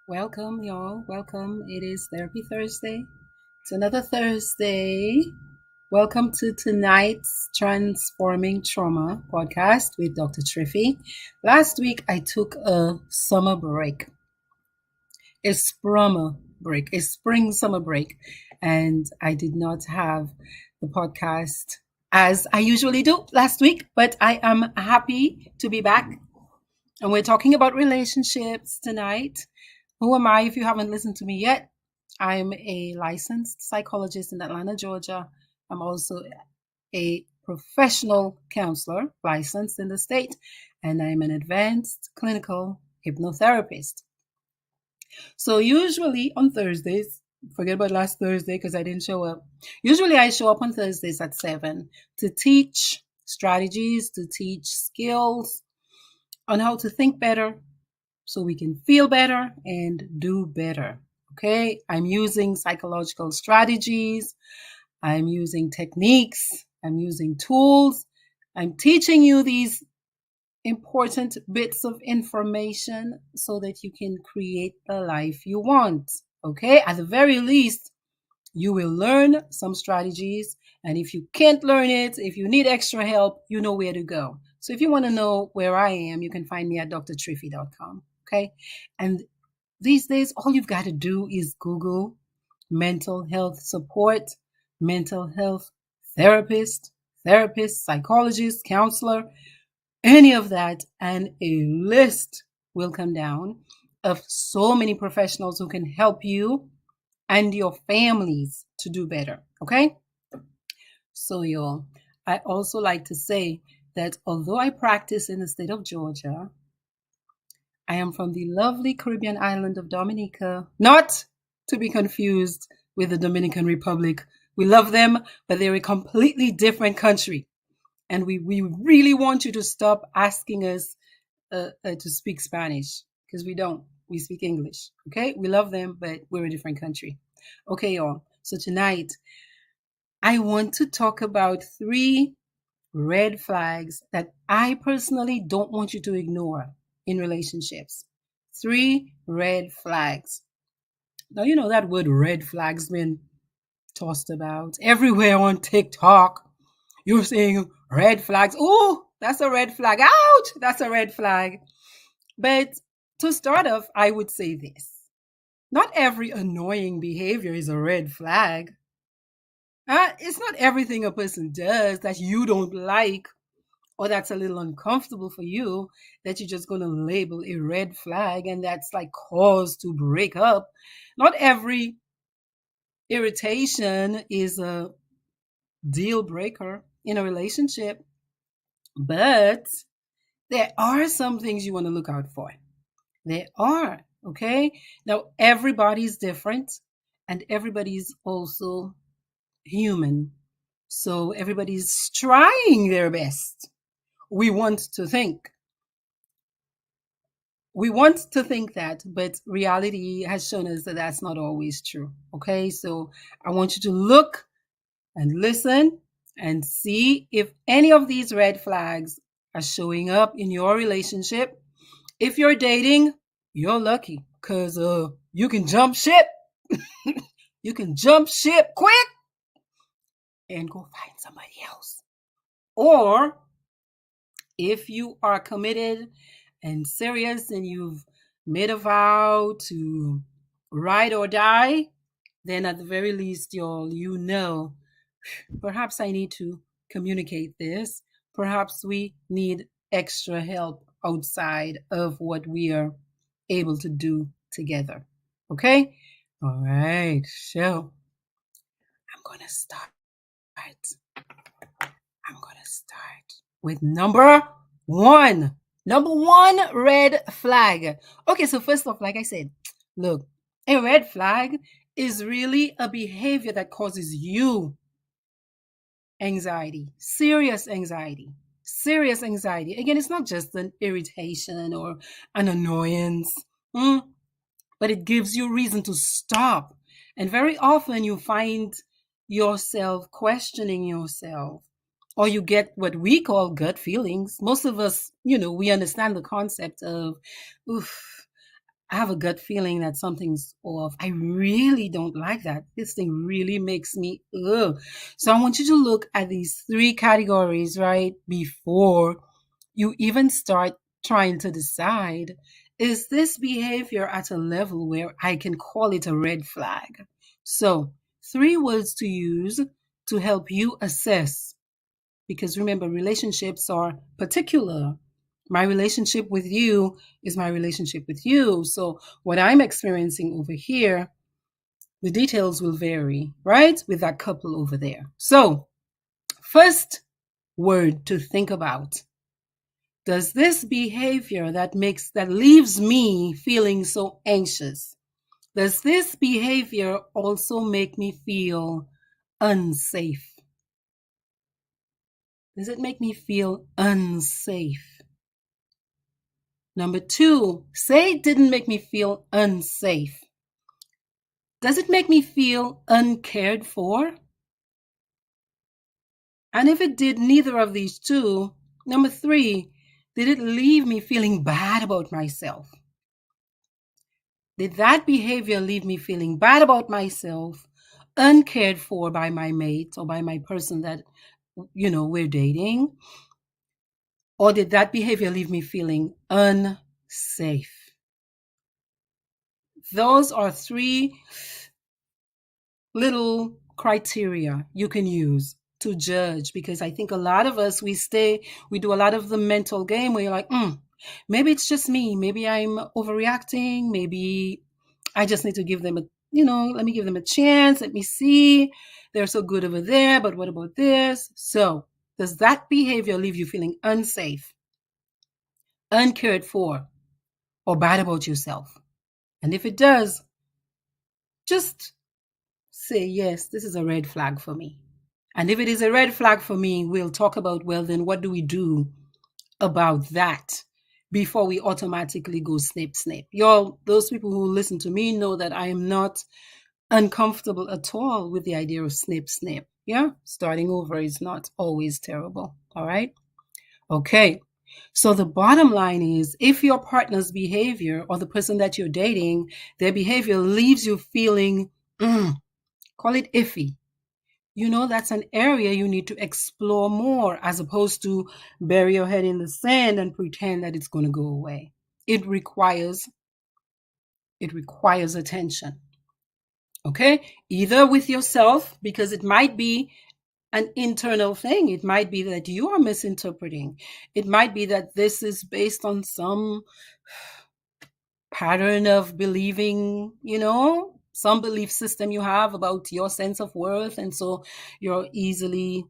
Welcome, y'all. Welcome. It is Therapy Thursday. It's another Thursday. Welcome to tonight's Transforming Trauma podcast with Dr. Triffy. Last week, I took a summer break, a spring summer break, and I did not have the podcast as I usually do last week, but I am happy to be back. And we're talking about relationships tonight. Who am I if you haven't listened to me yet? I'm a licensed psychologist in Atlanta, Georgia. I'm also a professional counselor licensed in the state, and I'm an advanced clinical hypnotherapist. So, usually on Thursdays, forget about last Thursday because I didn't show up. Usually, I show up on Thursdays at 7 to teach strategies, to teach skills on how to think better, so we can feel better and do better. Okay, I'm using psychological strategies, I'm using techniques, I'm using tools, I'm teaching you these important bits of information so that you can create the life you want. Okay, at the very least, you will learn some strategies. And if you can't learn it, if you need extra help, you know where to go. So if you want to know where I am, you can find me at drtriffy.com. Okay. And these days, all you've got to do is Google mental health support, mental health therapist, psychologist, counselor, any of that, and a list will come down of so many professionals who can help you and your families to do better. Okay. So, y'all, I also like to say that although I practice in the state of Georgia, I am from the lovely Caribbean island of Dominica, not to be confused with the Dominican Republic. We love them, but they're a completely different country. And we really want you to stop asking us to speak Spanish because we don't. We speak English. Okay? We love them, but we're a different country. Okay, y'all. So tonight, I want to talk about 3 red flags that I personally don't want you to ignore in relationships. 3 red flags. Now, you know that word red flags been tossed about everywhere on TikTok. You're seeing red flags. Oh, that's a red flag. Ouch, that's a red flag. But to start off, I would say this. Not every annoying behavior is a red flag. It's not everything a person does that you don't like or that's a little uncomfortable for you that you're just going to label a red flag and that's like cause to break up. Not every irritation is a deal breaker in a relationship, but there are some things you want to look out for. There are, okay? Now, everybody's different and everybody's also human. So everybody's trying their best. We want to think. We want to think that, but reality has shown us that that's not always true. Okay, so I want you to look and listen and see if any of these red flags are showing up in your relationship. If you're dating, you're lucky because you can jump ship. You can jump ship quick and go find somebody else. Or if you are committed and serious and you've made a vow to ride or die, then at the very least, you know, perhaps I need to communicate this. Perhaps we need extra help outside of what we are able to do together. Okay? All right. So I'm going to start. I'm going to start with number 1. Number 1 red flag. Okay, so first off, like I said, look, a red flag is really a behavior that causes you anxiety, serious anxiety. Serious anxiety. Again, it's not just an irritation or an annoyance, but it gives you reason to stop. And very often you find yourself questioning yourself, or you get what we call gut feelings. Most of us, we understand the concept of, oof, I have a gut feeling that something's off. I really don't like that. This thing really makes me ugh. So I want you to look at these three categories, right? Before you even start trying to decide, is this behavior at a level where I can call it a red flag? So, three words to use to help you assess, because remember, relationships are particular. My relationship with you is my relationship with you. So, what I'm experiencing over here, the details will vary, right? With that couple over there. So, first word to think about: does this behavior that leaves me feeling so anxious, does this behavior also make me feel unsafe? Does it make me feel unsafe? Number two, say it didn't make me feel unsafe. Does it make me feel uncared for? And if it did neither of these two, number three, did it leave me feeling bad about myself? Did that behavior leave me feeling bad about myself, uncared for by my mate or by my person that, we're dating? Or did that behavior leave me feeling unsafe? Those are three little criteria you can use to judge, because I think a lot of us, we do a lot of the mental game where you're like, maybe it's just me. Maybe I'm overreacting. Maybe I just need to give them let me give them a chance. Let me see. They're so good over there, but what about this? So, does that behavior leave you feeling unsafe, uncared for, or bad about yourself? And if it does, just say, yes, this is a red flag for me. And if it is a red flag for me, we'll talk about, well, then what do we do about that before we automatically go snip, snip? Y'all, those people who listen to me know that I am not uncomfortable at all with the idea of snip, snip. Yeah, starting over is not always terrible. All right. Okay. So the bottom line is, if your partner's behavior or the person that you're dating, their behavior leaves you feeling, call it iffy, that's an area you need to explore more, as opposed to bury your head in the sand and pretend that it's going to go away. It requires attention. Okay? Either with yourself, because it might be an internal thing. It might be that you are misinterpreting. It might be that this is based on some pattern of believing, some belief system you have about your sense of worth. And so you're easily,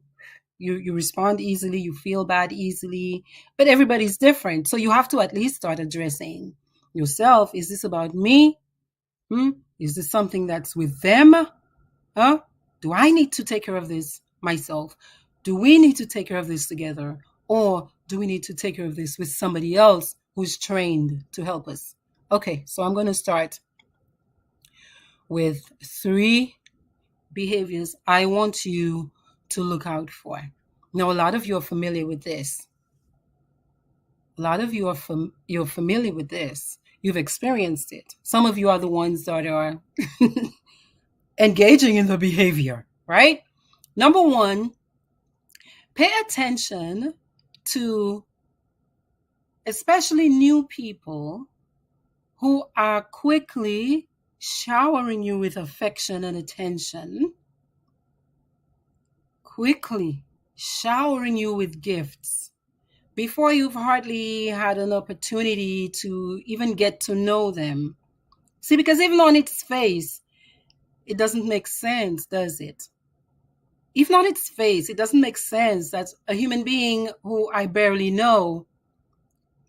you respond easily, you feel bad easily, but everybody's different. So you have to at least start addressing yourself. Is this about me? Is this something that's with them? Do I need to take care of this myself? Do we need to take care of this together? Or do we need to take care of this with somebody else who's trained to help us? Okay, so I'm going to start with three behaviors I want you to look out for. Now, a lot of you are familiar with this. A lot of you are you're familiar with this. You've experienced it. Some of you are the ones that are engaging in the behavior, right? Number one, pay attention to especially new people who are quickly showering you with affection and attention, quickly showering you with gifts before you've hardly had an opportunity to even get to know them. See, because even on its face, it doesn't make sense, does it? Even on its face, it doesn't make sense that a human being who I barely know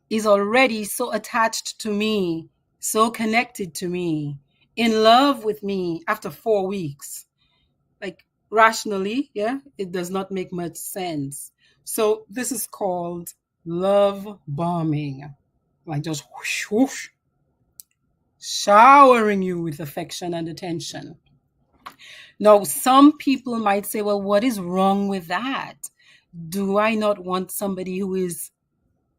is already so attached to me, so connected to me, in love with me after 4 weeks. Like, rationally, yeah, it does not make much sense. So this is called love bombing. Like, just whoosh, whoosh, showering you with affection and attention. Now, some people might say, well, what is wrong with that? Do I not want somebody who is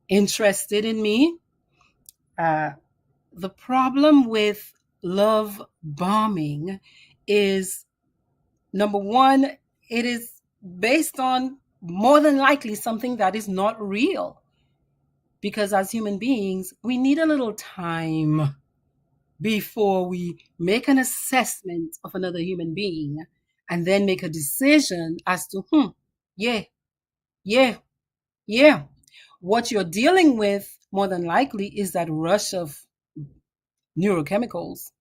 interested in me? The problem with love bombing is, number one, it is based on more than likely something that is not real. Because as human beings, we need a little time before we make an assessment of another human being and then make a decision as to, yeah, yeah, yeah. What you're dealing with more than likely is that rush of neurochemicals.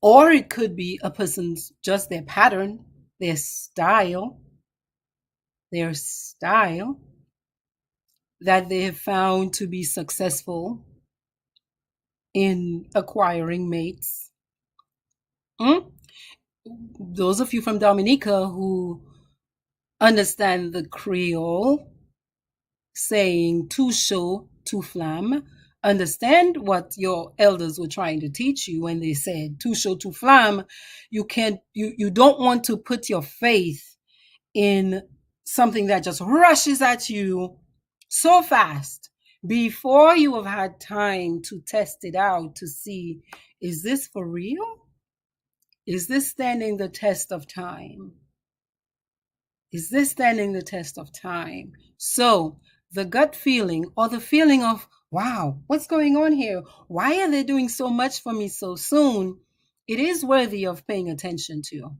Or it could be a person's just their pattern, their style, that they have found to be successful in acquiring mates. Those of you from Dominica who understand the Creole saying tout chaud, tout flamme, understand what your elders were trying to teach you when they said tout chaud, tout flamme. You don't want to put your faith in something that just rushes at you so fast before you have had time to test it out to see, is this for real? Is this standing the test of time? Is this standing the test of time? So the gut feeling, or the feeling of, wow, what's going on here? Why are they doing so much for me so soon? It is worthy of paying attention to.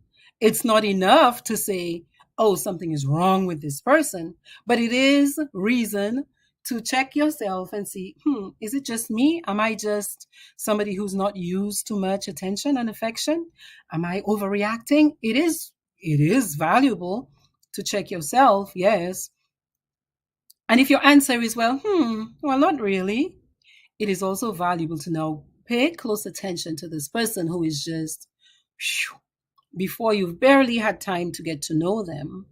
It's not enough to say, oh, something is wrong with this person, but it is reason to check yourself and see, is it just me? Am I just somebody who's not used to much attention and affection? Am I overreacting? It is valuable to check yourself, yes. And if your answer is, well, not really, it is also valuable to know, pay close attention to this person who is just, before you've barely had time to get to know them,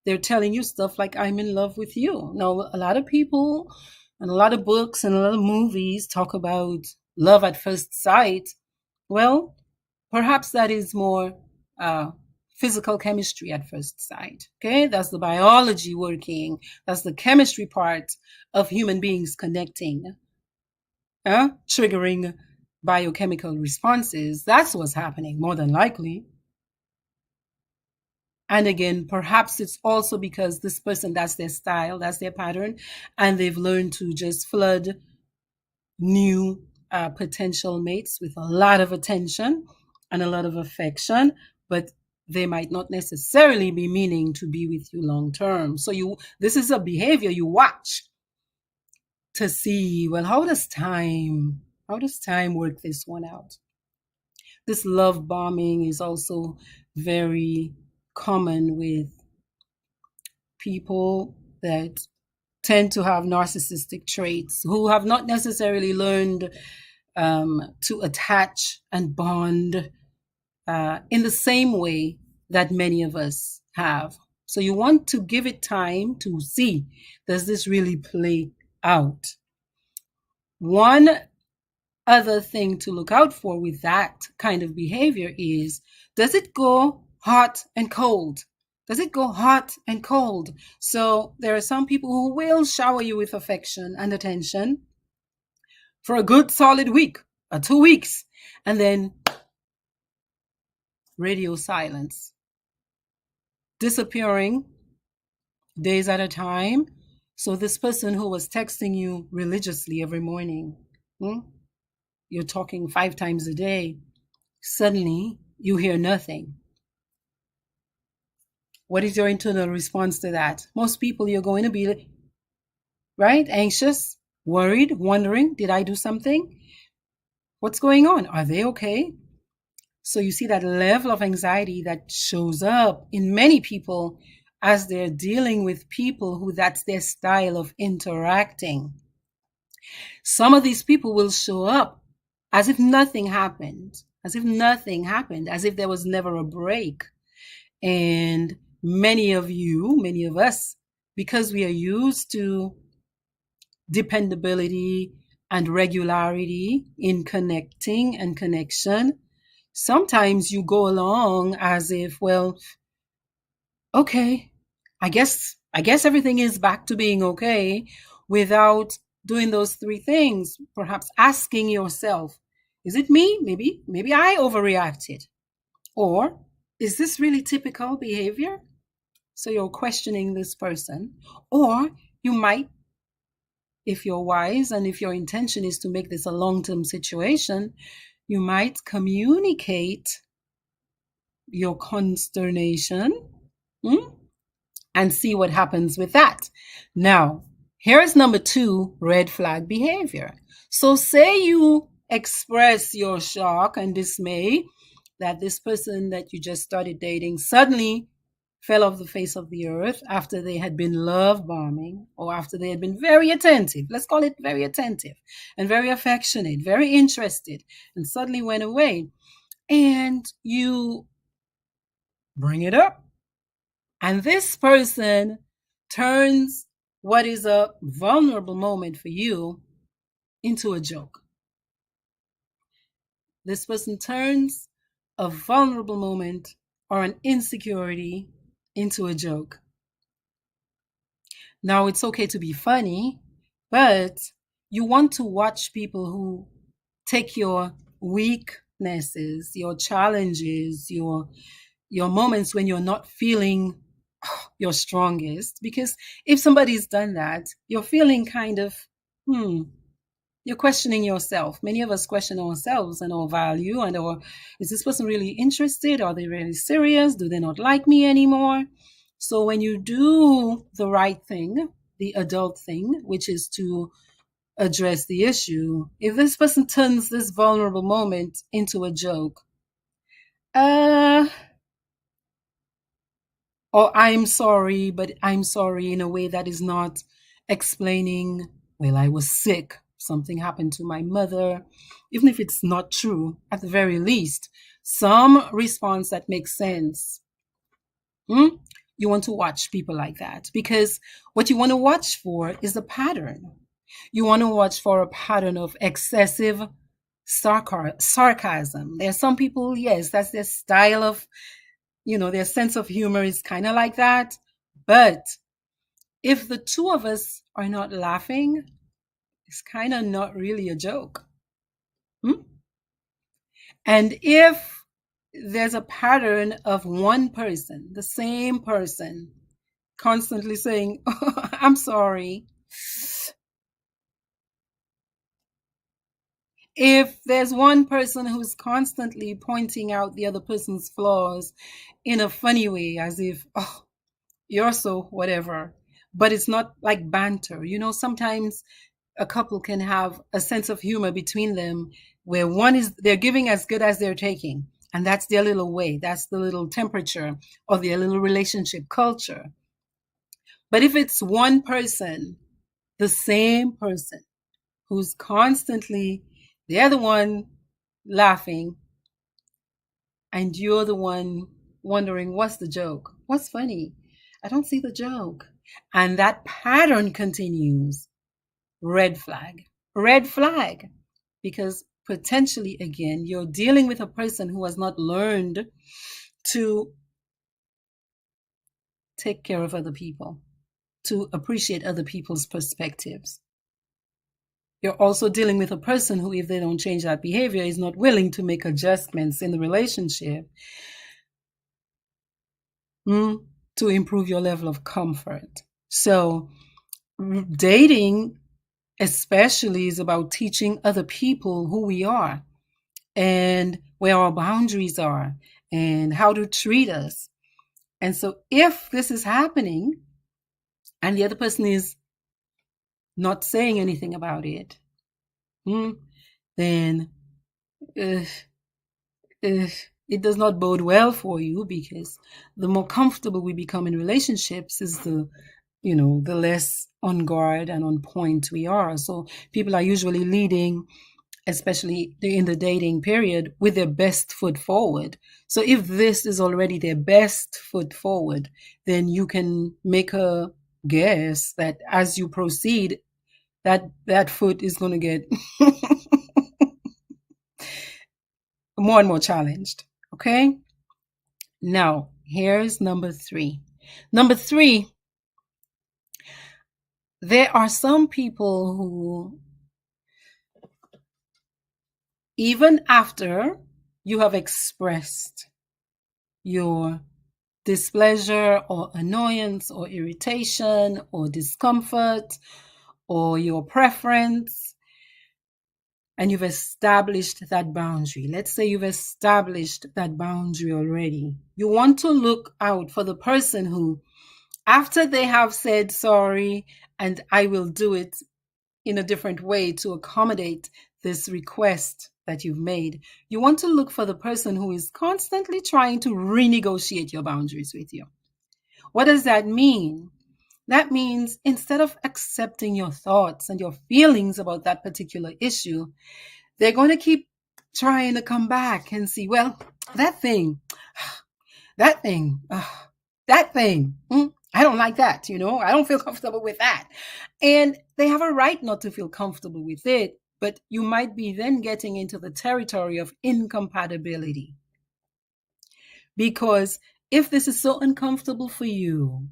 they're telling you stuff like, I'm in love with you. Now, a lot of people and a lot of books and a lot of movies talk about love at first sight. Well, perhaps that is more physical chemistry at first sight. Okay, that's the biology working. That's the chemistry part of human beings connecting, triggering biochemical responses. That's what's happening more than likely. And again, perhaps it's also because this person, that's their style, that's their pattern, and they've learned to just flood new potential mates with a lot of attention and a lot of affection, but they might not necessarily be meaning to be with you long term. So this is a behavior you watch to see, well, how does time work this one out? This love bombing is also very common with people that tend to have narcissistic traits, who have not necessarily learned to attach and bond in the same way that many of us have. So you want to give it time to see, does this really play out? One other thing to look out for with that kind of behavior is, does it go hot and cold? Does it go hot and cold? So there are some people who will shower you with affection and attention for a good solid week or 2 weeks, and then radio silence, disappearing days at a time. So this person who was texting you religiously every morning, you're talking 5 times a day, suddenly you hear nothing. What is your internal response to that? Most people, you're going to be, right, anxious, worried, wondering, did I do something? What's going on? Are they okay? So you see that level of anxiety that shows up in many people as they're dealing with people who that's their style of interacting. Some of these people will show up as if nothing happened, as if there was never a break. And many of us, because we are used to dependability and regularity in connecting and connection, sometimes you go along as if, well, okay, I guess everything is back to being okay, without doing those three things, perhaps asking yourself, is it me? Maybe I overreacted. Or is this really typical behavior? So you're questioning this person. Or you might, if you're wise and if your intention is to make this a long-term situation, you might communicate your consternation, and see what happens with that. Now, here's number 2, red flag behavior. So say you express your shock and dismay that this person that you just started dating suddenly fell off the face of the earth after they had been love bombing, or after they had been very attentive. Let's call it very attentive and very affectionate, very interested, and suddenly went away. And you bring it up. And this person turns what is a vulnerable moment for you into a joke. This person turns a vulnerable moment or an insecurity into a joke. Now, it's okay to be funny, but you want to watch people who take your weaknesses, your challenges, your moments when you're not feeling your strongest. Because if somebody's done that, you're feeling kind of, you're questioning yourself. Many of us question ourselves and our value and our, is this person really interested? Are they really serious? Do they not like me anymore? So when you do the right thing, the adult thing, which is to address the issue, if this person turns this vulnerable moment into a joke, or I'm sorry, but I'm sorry in a way that is not explaining, well, I was sick, something happened to my mother, even if it's not true, at the very least, some response that makes sense. You want to watch people like that, because what you want to watch for is a pattern. You want to watch for a pattern of excessive sarcasm. There are some people, yes, that's their style of, their sense of humor is kind of like that. But if the two of us are not laughing, it's kind of not really a joke. And if there's a pattern of one person, the same person, constantly saying, oh, I'm sorry. If there's one person who's constantly pointing out the other person's flaws in a funny way, as if, oh, you're so whatever, but it's not like banter. Sometimes a couple can have a sense of humor between them where they're giving as good as they're taking. And that's their little way. That's the little temperature of their little relationship culture. But if it's one person, the same person, who's constantly, they're the one laughing, and you're the one wondering, what's the joke? What's funny? I don't see the joke. And that pattern continues. Red flag. Red flag. Because potentially, again, you're dealing with a person who has not learned to take care of other people, to appreciate other people's perspectives. You're also dealing with a person who, if they don't change that behavior, is not willing to make adjustments in the relationship to improve your level of comfort. So dating especially is about teaching other people who we are and where our boundaries are and how to treat us. And so if this is happening and the other person is not saying anything about it, then it does not bode well for you, because the more comfortable we become in relationships is the less on guard and on point we are. So people are usually leading, especially in the dating period, with their best foot forward. So if this is already their best foot forward, then you can make a guess that as you proceed, that foot is going to get more and more challenged. Okay? Now, here's number 3. Number 3, there are some people who, even after you have expressed your displeasure or annoyance or irritation or discomfort or your preference, and you've established that boundary. Let's say you've established that boundary already. You want to look out for the person who, after they have said sorry and I will do it in a different way to accommodate this request that you've made, you want to look for the person who is constantly trying to renegotiate your boundaries with you. What does that mean? That means instead of accepting your thoughts and your feelings about that particular issue, they're going to keep trying to come back and see, well, that thing, that thing, that thing. I don't like that, I don't feel comfortable with that. And they have a right not to feel comfortable with it, but you might be then getting into the territory of incompatibility. Because if this is so uncomfortable for you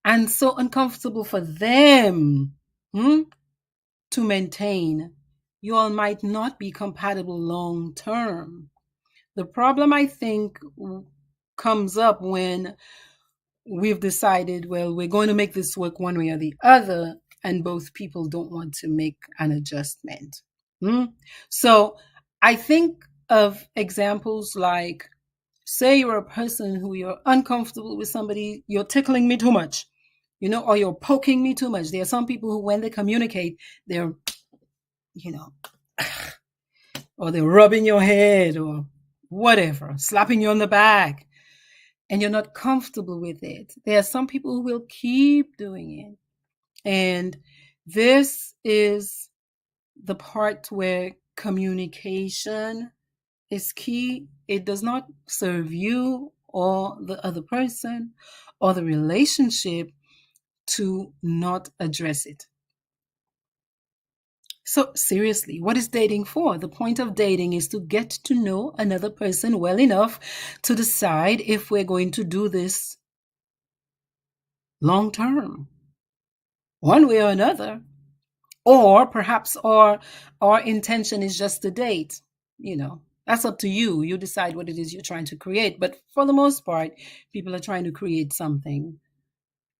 and so uncomfortable for them to maintain, you all might not be compatible long term. The problem, I think, comes up when we've decided, well, we're going to make this work one way or the other, and both people don't want to make an adjustment. So I think of examples like, say you're a person who you're uncomfortable with somebody, you're tickling me too much, or you're poking me too much. There are some people who, when they communicate, they're, or they're rubbing your head or whatever, slapping you on the back, and you're not comfortable with it. There are some people who will keep doing it. And this is the part where communication is key. It does not serve you or the other person or the relationship to not address it. So seriously, what is dating for? The point of dating is to get to know another person well enough to decide if we're going to do this long term, one way or another. Or perhaps our intention is just to date. That's up to you. You decide what it is you're trying to create. But for the most part, people are trying to create something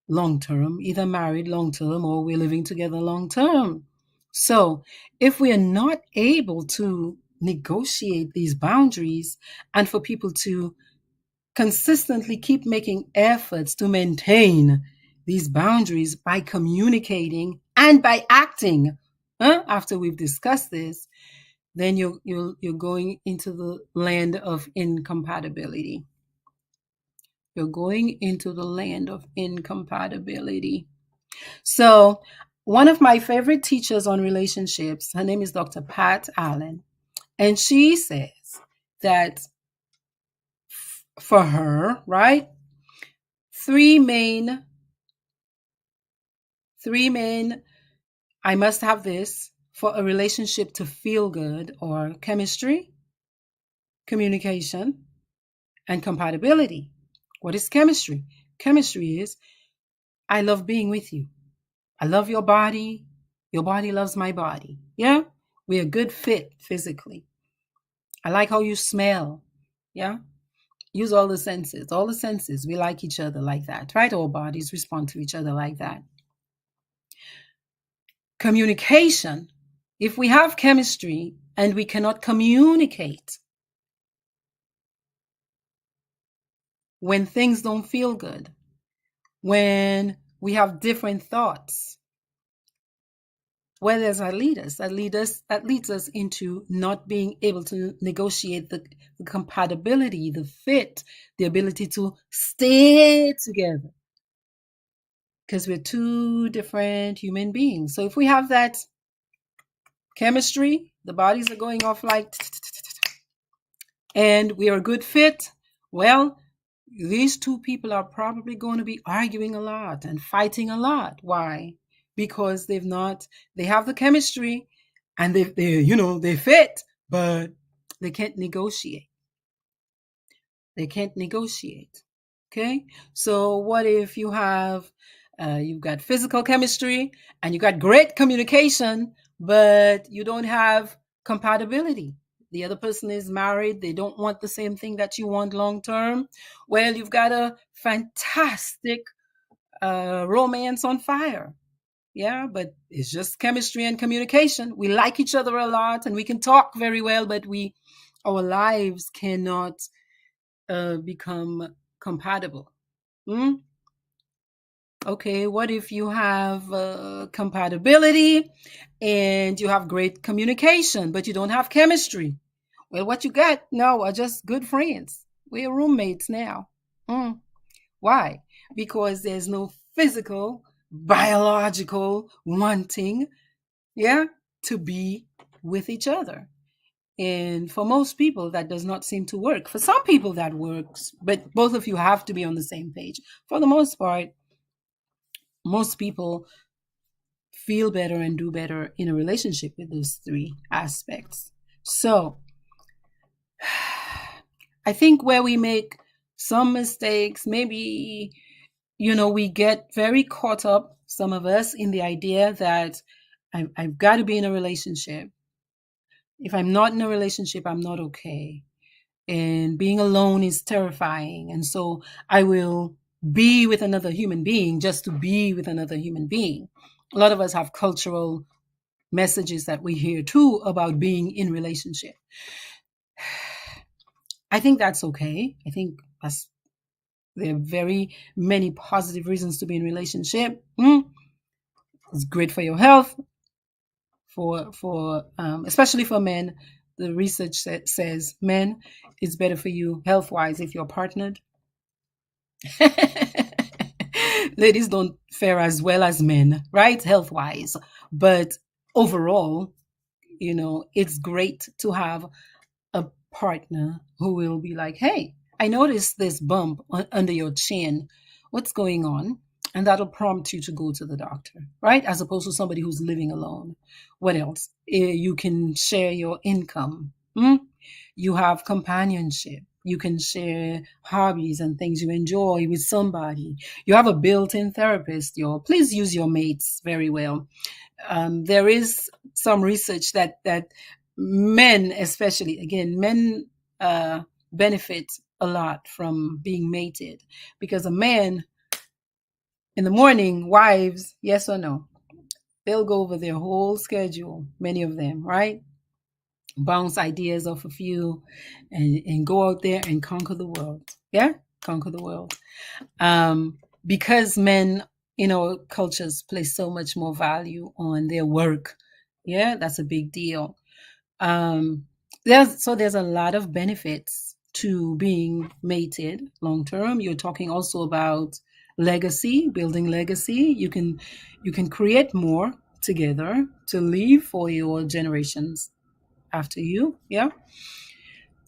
long term, either married long term or we're living together long term. So if we are not able to negotiate these boundaries and for people to consistently keep making efforts to maintain these boundaries by communicating and by acting, after we've discussed this, then you're going into the land of incompatibility. You're going into the land of incompatibility. So one of my favorite teachers on relationships, her name is Dr. Pat Allen, and she says that for her, right, three main, I must have this for a relationship to feel good, or chemistry, communication, and compatibility. What is chemistry? Chemistry is, I love being with you. I love your body. Your body loves my body. Yeah? We're a good fit physically. I like how you smell. Yeah? Use all the senses. All the senses. We like each other like that, right? Our bodies respond to each other like that. Communication. If we have chemistry and we cannot communicate when things don't feel good, when we have different thoughts, where does that lead us? That leads us into not being able to negotiate the compatibility, the fit, the ability to stay together, because we're two different human beings. So if we have that chemistry, the bodies are going off like, and we are a good fit, well, these two people are probably going to be arguing a lot and fighting a lot. Why? Because they have the chemistry and they fit, but they can't negotiate. Okay? So what if you have You've got physical chemistry and you got great communication, but you don't have compatibility. The other person is married, they don't want the same thing that you want long term. Well, you've got a fantastic romance on fire. Yeah, but it's just chemistry and communication. We like each other a lot and we can talk very well, but our lives cannot become compatible. Hmm? Okay, what if you have compatibility and you have great communication, but you don't have chemistry? Well, what you got now are just good friends. We're roommates now. Mm. Why? Because there's no physical, biological wanting, yeah, to be with each other. And for most people, that does not seem to work. For some people, that works, but both of you have to be on the same page. For the most part, most people feel better and do better in a relationship with those three aspects. So I think where we make some mistakes, maybe, we get very caught up, some of us, in the idea that I've got to be in a relationship. If I'm not in a relationship, I'm not okay. And being alone is terrifying. And so I will be with another human being just to be with another human being. A lot of us have cultural messages that we hear too about being in relationship. I think that's okay. I think there are very many positive reasons to be in relationship. It's great for your health, for especially for men. The research says men, it's better for you health wise if you're partnered. Ladies don't fare as well as men, right? Health wise. But overall, it's great to have a partner who will be like, hey, I noticed this bump under your chin. What's going on? And that'll prompt you to go to the doctor, right? As opposed to somebody who's living alone. What else? You can share your income. You have companionship. You can share hobbies and things you enjoy with somebody. You have a built-in therapist. Please use your mates very well. There is some research that men, especially, again, men benefit a lot from being mated, because a man in the morning, wives, yes or no, they'll go over their whole schedule, many of them, right? Bounce ideas off of you and go out there and conquer the world. Yeah, conquer the world. Because men in our cultures place so much more value on their work. Yeah, that's a big deal. There's a lot of benefits to being mated long term. You're talking also about legacy, building legacy. You can create more together to leave for your generations after you. Yeah.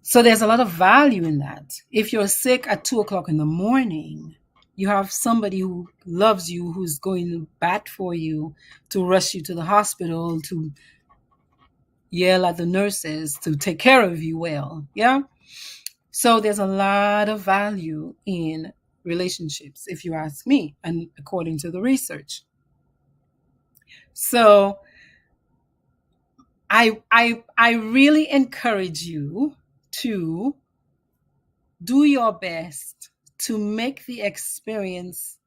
So there's a lot of value in that. If you're sick at 2 o'clock in the morning, you have somebody who loves you, who's going to bat for you, to rush you to the hospital, to yell at the nurses, to take care of you well. Yeah. So there's a lot of value in relationships, if you ask me, and according to the research. So I really encourage you to do your best to make the experience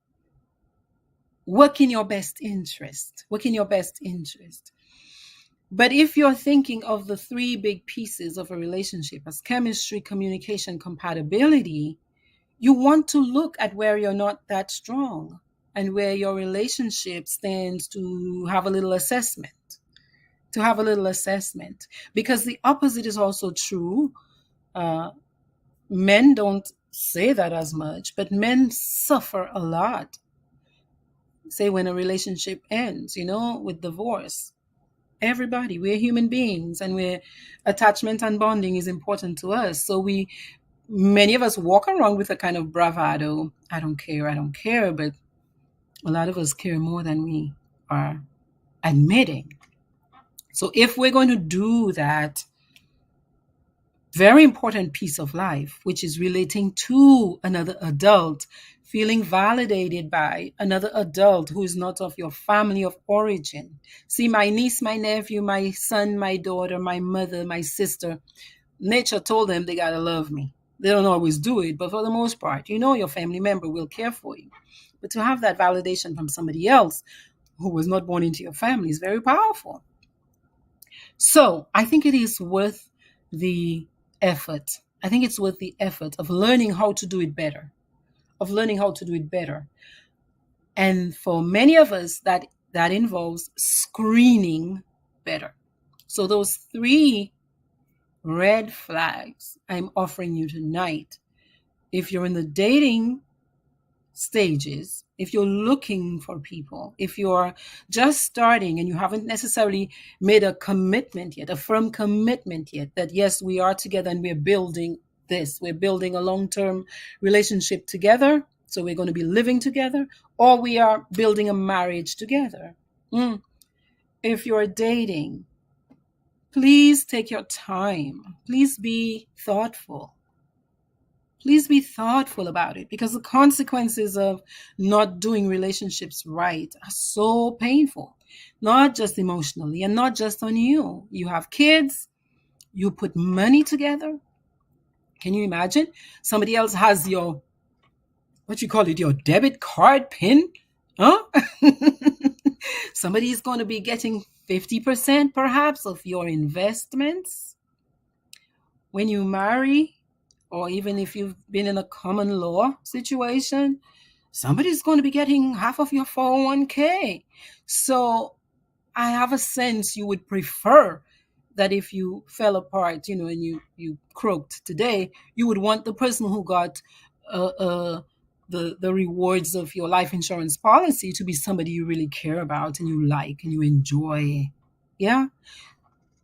work in your best interest. But if you're thinking of the three big pieces of a relationship as chemistry, communication, compatibility, you want to look at where you're not that strong and where your relationship stands to have a little assessment. Because the opposite is also true. Men don't say that as much, but men suffer a lot. Say when a relationship ends, with divorce. Everybody, we're human beings, and attachment and bonding is important to us. So many of us walk around with a kind of bravado. I don't care, but a lot of us care more than we are admitting. So if we're going to do that very important piece of life, which is relating to another adult feeling validated by another adult who is not of your family of origin. See, my niece, my nephew, my son, my daughter, my mother, my sister, nature told them they got to love me. They don't always do it, but for the most part, you know your family member will care for you. But to have that validation from somebody else who was not born into your family is very powerful. So I think it is worth the effort. I think it's worth the effort of learning how to do it better, of learning how to do it better. And for many of us, that involves screening better. So those 3 red flags I'm offering you tonight, if you're in the dating stages, if you're looking for people, if you're just starting and you haven't necessarily made a commitment yet, a firm commitment yet, that yes, we are together and we're building this, we're building a long-term relationship together, so we're going to be living together, or we are building a marriage together. If you're dating, please take your time. Please be thoughtful. Please be thoughtful about it, because the consequences of not doing relationships right are so painful, not just emotionally and not just on you. You have kids, you put money together. Can you imagine? Somebody else has your, what you call it, your debit card pin? Huh? Somebody is going to be getting 50% perhaps of your investments. When you marry, or even if you've been in a common law situation, somebody's going to be getting half of your 401k. So I have a sense you would prefer that if you fell apart, and you croaked today, you would want the person who got the rewards of your life insurance policy to be somebody you really care about and you like and you enjoy. Yeah.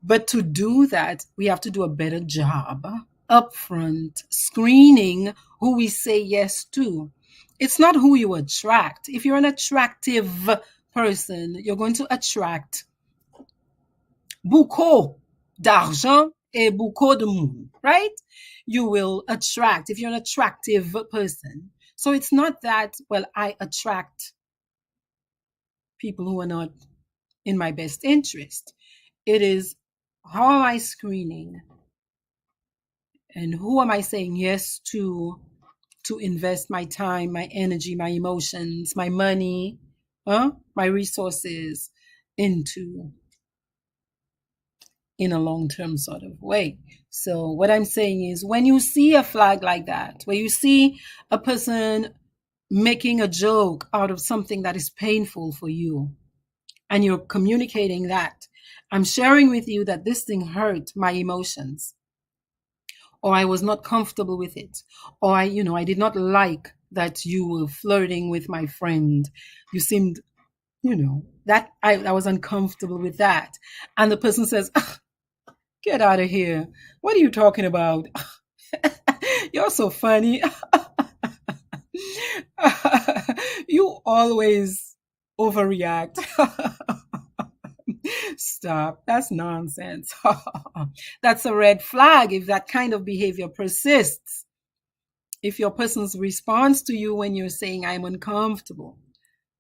But to do that, we have to do a better job upfront screening who we say yes to. It's not who you attract. If you're an attractive person, you're going to attract beaucoup d'argent et beaucoup de monde, right? You will attract if you're an attractive person. So it's not that, well, I attract people who are not in my best interest. It is, how am I screening? And who am I saying yes to invest my time, my energy, my emotions, my money, my resources into in a long-term sort of way. So what I'm saying is, when you see a flag like that, where you see a person making a joke out of something that is painful for you, and you're communicating that, I'm sharing with you that this thing hurt my emotions, or I was not comfortable with it, or I did not like that you were flirting with my friend. You seemed, that I was uncomfortable with that. And the person says, get out of here. What are you talking about? You're so funny. You always overreact. Stop. That's nonsense. That's a red flag if that kind of behavior persists. If your person's response to you when you're saying, I'm uncomfortable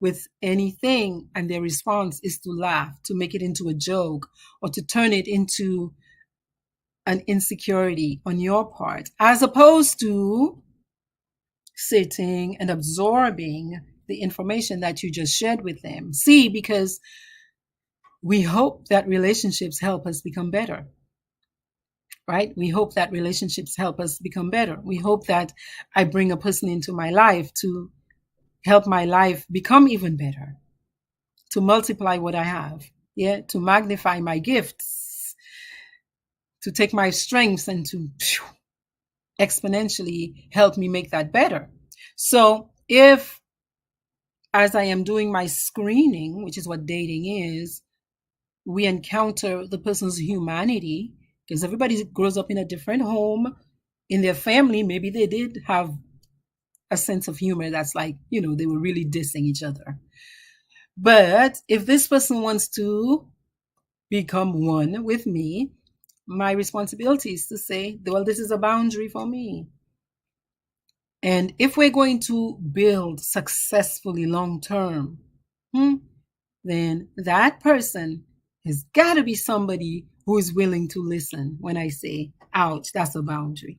with anything, and their response is to laugh, to make it into a joke, or to turn it into an insecurity on your part, as opposed to sitting and absorbing the information that you just shared with them. See, because we hope that relationships help us become better, right? We hope that relationships help us become better. We hope that I bring a person into my life to help my life become even better, to multiply what I have, to magnify my gifts, to take my strengths and to exponentially help me make that better. So if, as I am doing my screening, which is what dating is, we encounter the person's humanity, because everybody grows up in a different home. In their family, maybe they did have a sense of humor that's like, they were really dissing each other. But if this person wants to become one with me, my responsibility is to say, well, this is a boundary for me. And if we're going to build successfully long term, then that person has got to be somebody who is willing to listen when I say, ouch, that's a boundary.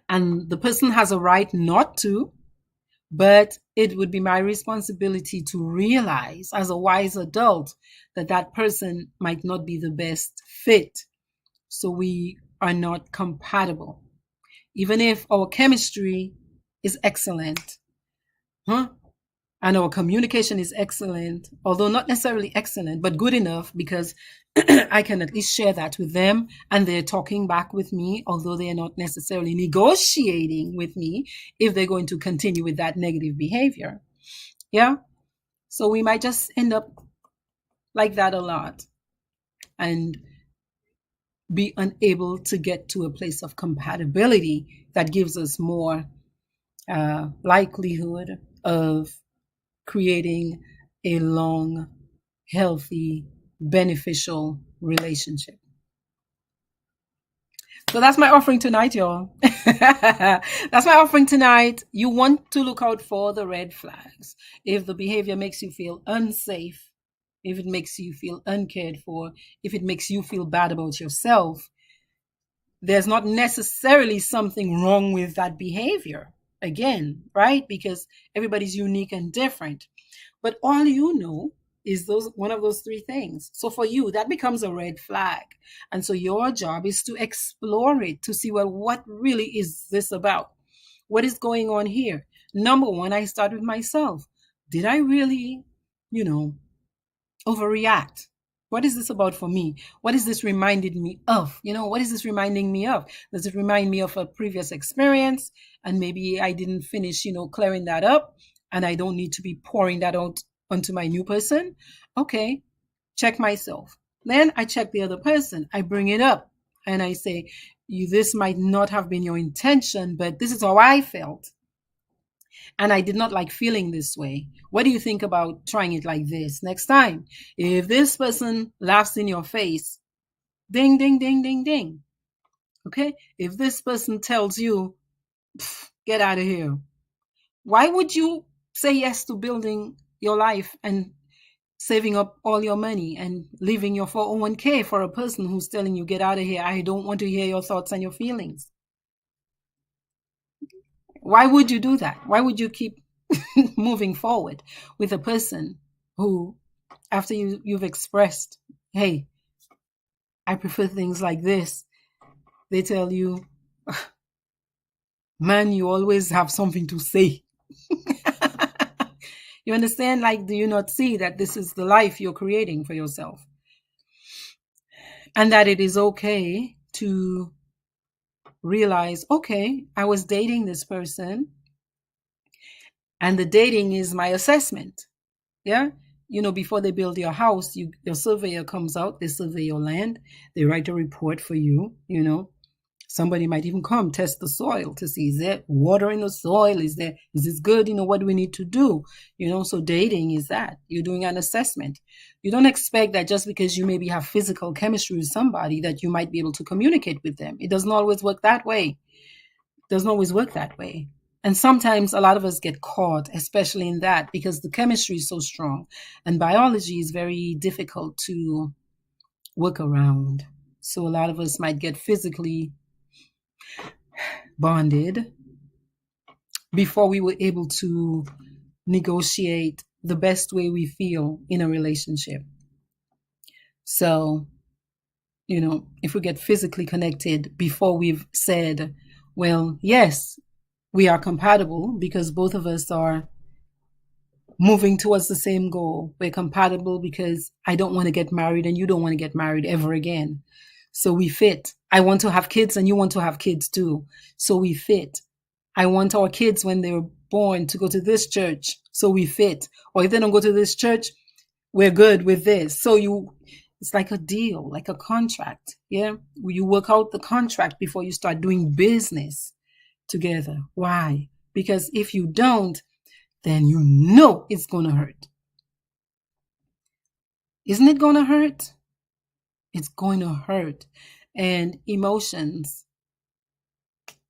And the person has a right not to, but it would be my responsibility to realize as a wise adult that that person might not be the best fit. So we are not compatible. Even if our chemistry is excellent, and our communication is excellent, although not necessarily excellent, but good enough because I can at least share that with them and they're talking back with me, although they're not necessarily negotiating with me if they're going to continue with that negative behavior. Yeah. So we might just end up like that a lot and be unable to get to a place of compatibility that gives us more likelihood of creating a long, healthy, beneficial relationship. So that's my offering tonight, y'all. That's my offering tonight. You want to look out for the red flags. If the behavior makes you feel unsafe, if it makes you feel uncared for, if it makes you feel bad about yourself, there's not necessarily something wrong with that behavior. Again, right? Because everybody's unique and different. But all you know is one of those three things. So for you, that becomes a red flag. And so your job is to explore it, to see, well, what really is this about? What is going on here? Number one, I start with myself. Did I really, overreact? What is this about for me? What is this reminded me of? What is this reminding me of? Does it remind me of a previous experience? And maybe I didn't finish, clearing that up, and I don't need to be pouring that out onto my new person. Okay, check myself. Then I check the other person. I bring it up and I say, this might not have been your intention, but this is how I felt. And I did not like feeling this way. What do you think about trying it like this next time? If this person laughs in your face, ding, ding, ding, ding, ding. Okay? If this person tells you, get out of here, why would you say yes to building your life and saving up all your money and leaving your 401k for a person who's telling you, get out of here? I don't want to hear your thoughts and your feelings. Why would you do that? Why would you keep moving forward with a person who, after you've expressed, hey, I prefer things like this, they tell you, man, you always have something to say. You understand? Like, do you not see that this is the life you're creating for yourself? And that it is okay to realize, okay, I was dating this person, and the dating is my assessment. Yeah. Before they build your house, your surveyor comes out, they survey your land, they write a report for you. Somebody might even come test the soil to see, is there water in the soil? Is this good? What do we need to do? So dating is that. You're doing an assessment. You don't expect that just because you maybe have physical chemistry with somebody that you might be able to communicate with them. It doesn't always work that way. And sometimes a lot of us get caught, especially in that, because the chemistry is so strong and biology is very difficult to work around. So a lot of us might get physically bonded before we were able to negotiate the best way we feel in a relationship. So, if we get physically connected before we've said, well, yes, we are compatible because both of us are moving towards the same goal. We're compatible because I don't want to get married and you don't want to get married ever again. So we fit. I want to have kids and you want to have kids too. So we fit. I want our kids when they were born to go to this church. So we fit. Or if they don't go to this church, we're good with this. So it's like a deal, like a contract. Yeah. You work out the contract before you start doing business together. Why? Because if you don't, then it's going to hurt. Isn't it going to hurt? It's going to hurt. And emotions,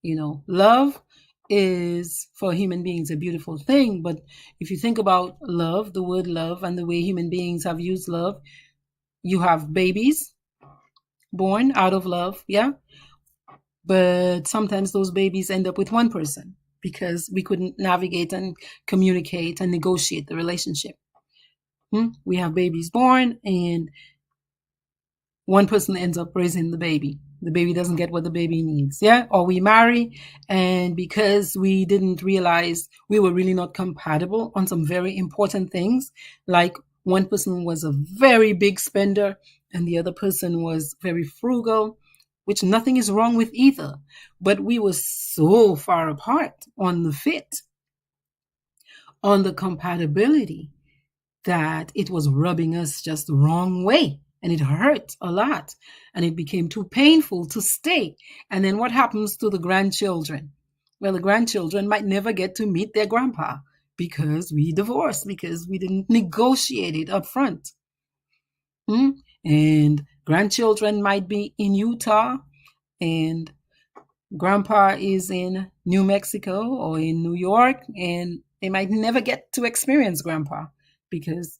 love is for human beings a beautiful thing. But if you think about love, the word love, and the way human beings have used love, you have babies born out of love, yeah? But sometimes those babies end up with one person because we couldn't navigate and communicate and negotiate the relationship. We have babies born, and one person ends up raising the baby. The baby doesn't get what the baby needs, yeah? Or we marry, and because we didn't realize we were really not compatible on some very important things, like one person was a very big spender and the other person was very frugal, which nothing is wrong with either. But we were so far apart on the fit, on the compatibility, that it was rubbing us just the wrong way. And it hurt a lot. And it became too painful to stay. And then what happens to the grandchildren? Well, the grandchildren might never get to meet their grandpa because we divorced, because we didn't negotiate it up front. And grandchildren might be in Utah and grandpa is in New Mexico or in New York, and they might never get to experience grandpa because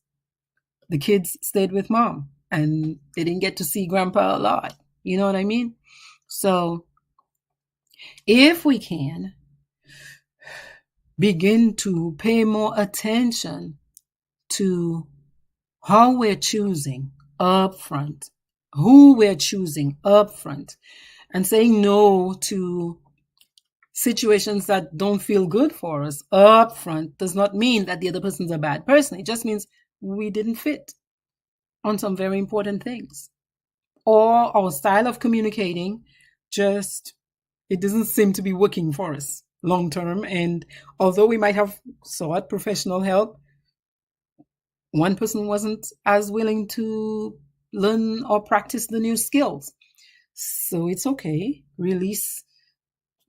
the kids stayed with mom and they didn't get to see grandpa a lot. You know what I mean? So if we can begin to pay more attention to how we're choosing up front, who we're choosing up front, and saying no to situations that don't feel good for us up front does not mean that the other person's a bad person. It just means we didn't fit on some very important things. Or our style of communicating just, it doesn't seem to be working for us long term. And although we might have sought professional help, one person wasn't as willing to learn or practice the new skills. So it's okay. Release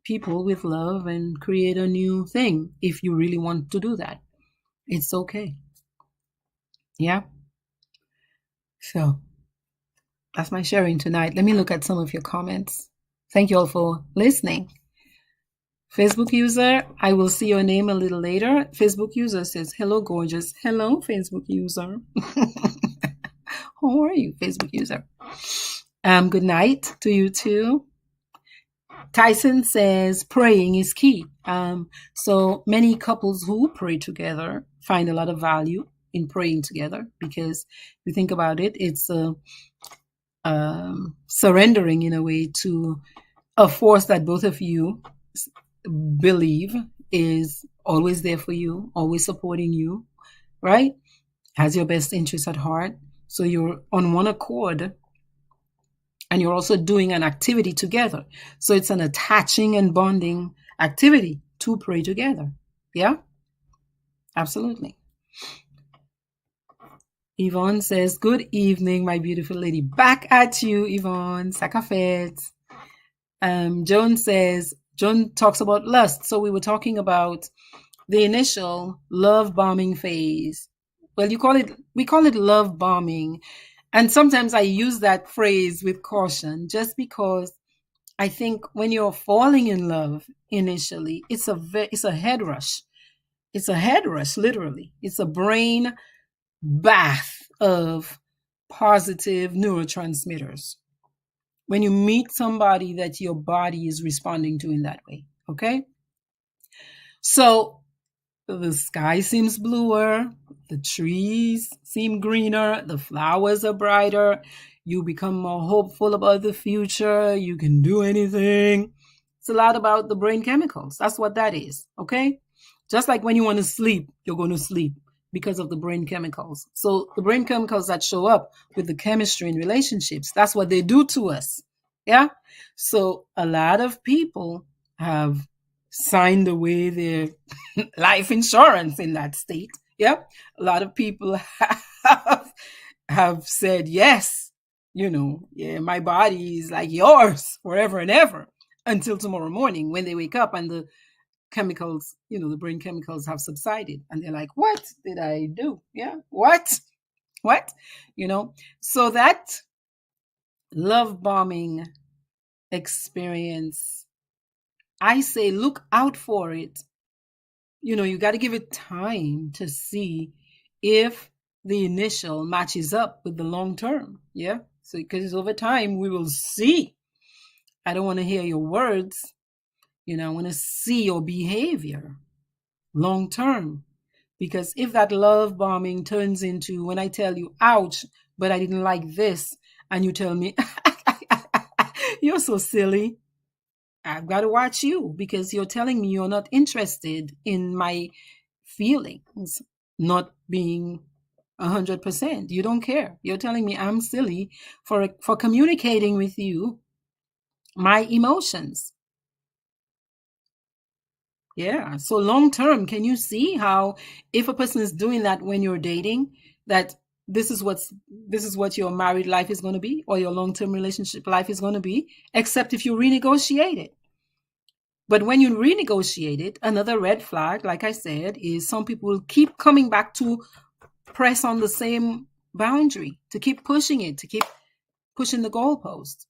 people with love and create a new thing if you really want to do that. It's okay. Yeah. So that's my sharing tonight. Let me look at some of your comments. Thank you all for listening. Facebook user, I will see your name a little later. Facebook user says, hello, gorgeous. Hello, Facebook user. How are you, Facebook user? Good night to you too. Tyson says praying is key. So many couples who pray together find a lot of value in praying together because if you think about it, it's surrendering in a way to a force that both of you believe is always there for you, always supporting you, right? Has your best interests at heart. So you're on one accord and you're also doing an activity together. So it's an attaching and bonding activity to pray together. Yeah, absolutely. Yvonne says, good evening, my beautiful lady. Back at you, Yvonne. Sakafet. Joan talks about lust. So we were talking about the initial love bombing phase. Well, we call it love bombing. And sometimes I use that phrase with caution just because I think when you're falling in love initially, it's a head rush. It's a head rush, literally. It's a brain bath of positive neurotransmitters. When you meet somebody that your body is responding to in that way, okay? So the sky seems bluer, the trees seem greener, the flowers are brighter, you become more hopeful about the future, you can do anything. It's a lot about the brain chemicals. That's what that is, okay? Just like when you want to sleep, you're going to sleep because of the brain chemicals. So the brain chemicals that show up with the chemistry in relationships, that's what they do to us, yeah? So a lot of people have signed away their life insurance in that state. Yep. A lot of people have said, yes, yeah, my body is like yours forever and ever until tomorrow morning when they wake up and the chemicals, the brain chemicals have subsided. And they're like, what did I do? Yeah. What? So that love bombing experience I say look out for it. You got to give it time to see if the initial matches up with the long term. Yeah. So, because over time we will see. I don't want to hear your words. I want to see your behavior long term. Because if that love bombing turns into when I tell you, ouch, but I didn't like this, and you tell me, you're so silly, I've got to watch you because you're telling me you're not interested in my feelings not being 100%. You don't care. You're telling me I'm silly for communicating with you my emotions. Yeah. So long term, can you see how if a person is doing that when you're dating, that this is what your married life is going to be or your long term relationship life is going to be, except if you renegotiate it. But when you renegotiate it, another red flag, like I said, is some people keep coming back to press on the same boundary, to keep pushing it, to keep pushing the goalpost.